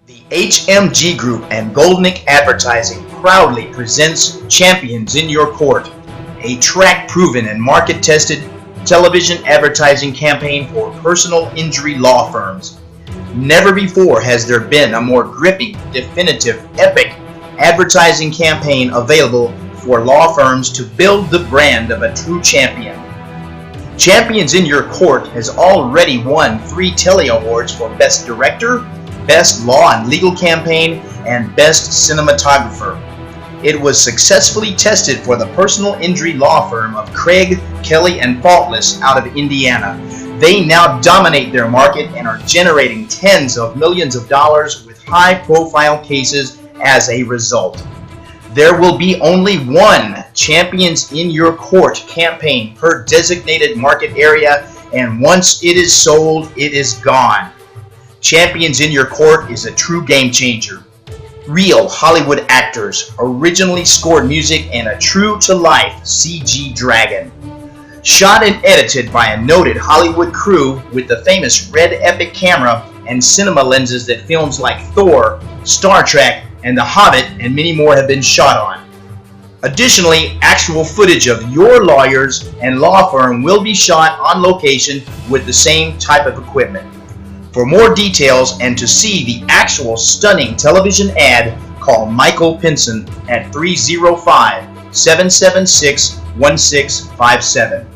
The HMG Group and Goldnick Advertising proudly presents Champions in Your Court, a track-proven and market-tested television advertising campaign for personal injury law firms. Never before has there been a more gripping, definitive, epic advertising campaign available for law firms to build the brand of a true champion. Champions in Your Court has already won 3 Telly Awards for Best Director, Best Law and Legal Campaign, and Best Cinematographer. It was successfully tested for the personal injury law firm of Craig, Kelly, and Faultless out of Indiana. They now dominate their market and are generating tens of millions of dollars with high-profile cases as a result. There will be only one Champions in Your Court campaign per designated market area, and once it is sold, it is gone. Champions in Your Court is a true game changer. Real Hollywood actors, originally scored music, and a true-to-life CG dragon. Shot and edited by a noted Hollywood crew with the famous Red Epic camera and cinema lenses that films like Thor, Star Trek, and The Hobbit and many more have been shot on. Additionally, actual footage of your lawyers and law firm will be shot on location with the same type of equipment. For more details and to see the actual stunning television ad, call Michael Pinson at 305-776-1657.